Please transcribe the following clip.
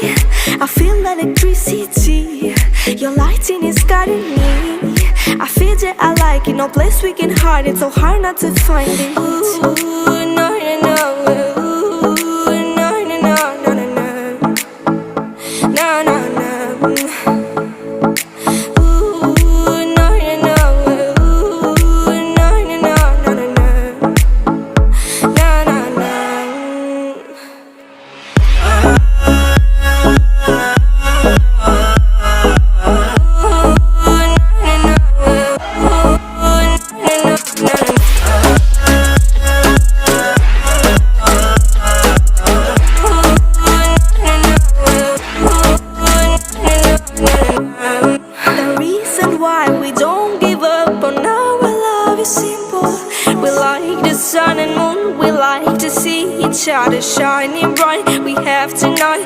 I feel electricity. Your lighting is guiding me. I feel that I like it. No place we can hide it. So hard not to find it. Ooh, no, no, no. Ooh, no, no, no, no, no, no. No, no, no. The reason why we don't give up on our love is simple. We like the sun and moon, we like to see each other shining bright. We have tonight.